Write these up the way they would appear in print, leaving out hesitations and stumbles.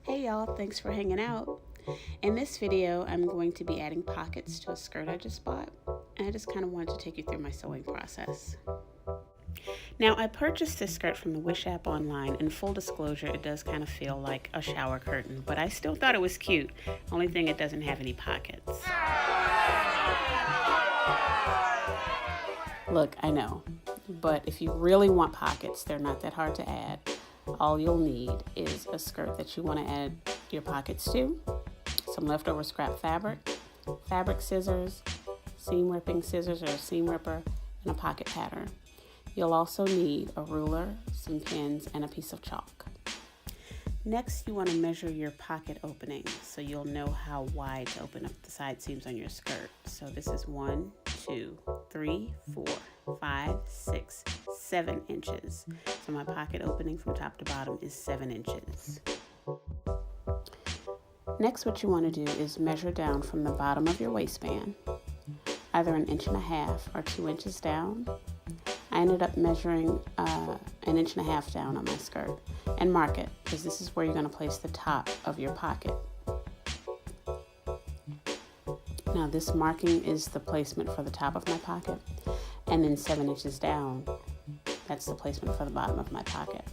Hey y'all, thanks for hanging out. In this video, I'm going to be adding pockets to a skirt I just bought, and I just kind of wanted to take you through my sewing process. Now, I purchased this skirt from the Wish app online, and full disclosure, it does kind of feel like a shower curtain, but I still thought it was cute. Only thing, it doesn't have any pockets. Look, I know, but if you really want pockets, they're not that hard to add. All you'll need is a skirt that you want to add your pockets to, some leftover scrap fabric, fabric scissors, seam ripping scissors or a seam ripper, and a pocket pattern. You'll also need a ruler, some pins, and a piece of chalk. Next, you want to measure your pocket opening so you'll know how wide to open up the side seams on your skirt. So this is 1, 2, 3, 4, 5, 6, 7 inches. So my pocket opening from top to bottom is 7 inches. Next, what you want to do is measure down from the bottom of your waistband, either 1.5 inches or 2 inches down. I ended up measuring 1.5 inches down on my skirt, and mark it because this is where you're going to place the top of your pocket. Now this marking is the placement for the top of my pocket, and then 7 inches down, that's the placement for the bottom of my pocket.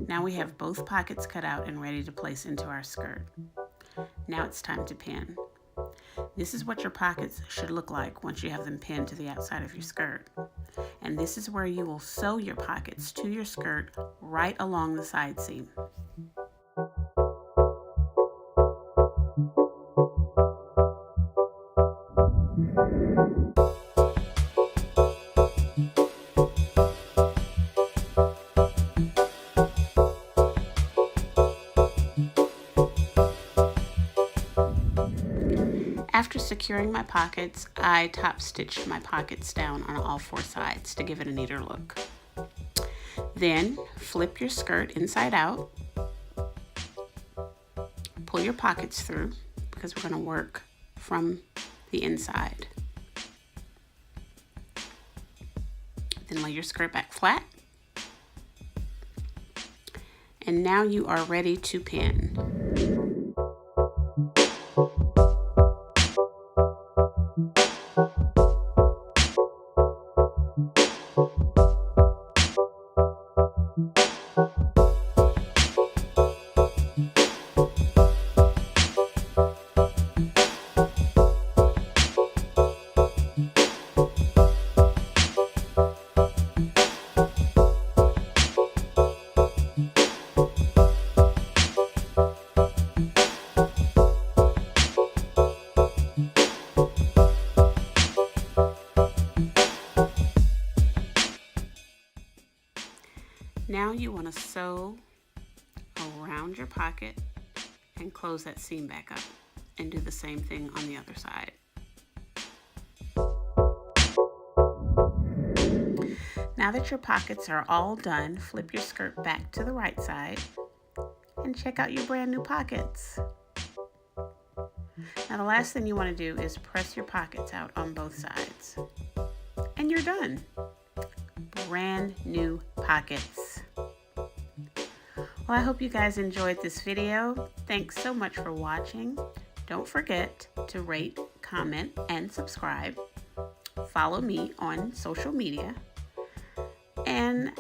Now we have both pockets cut out and ready to place into our skirt. Now it's time to pin. This is what your pockets should look like once you have them pinned to the outside of your skirt. And this is where you will sew your pockets to your skirt right along the side seam. After securing my pockets, I top stitched my pockets down on all 4 sides to give it a neater look. Then flip your skirt inside out, pull your pockets through because we're going to work from the inside. Then lay your skirt back flat. And now you are ready to pin. Now you want to sew around your pocket and close that seam back up, and do the same thing on the other side. Now that your pockets are all done, flip your skirt back to the right side and check out your brand new pockets. Now the last thing you want to do is press your pockets out on both sides, and you're done. Brand new pockets. Well, I hope you guys enjoyed this video. Thanks so much for watching. Don't forget to rate, comment, and subscribe. Follow me on social media, and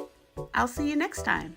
I'll see you next time.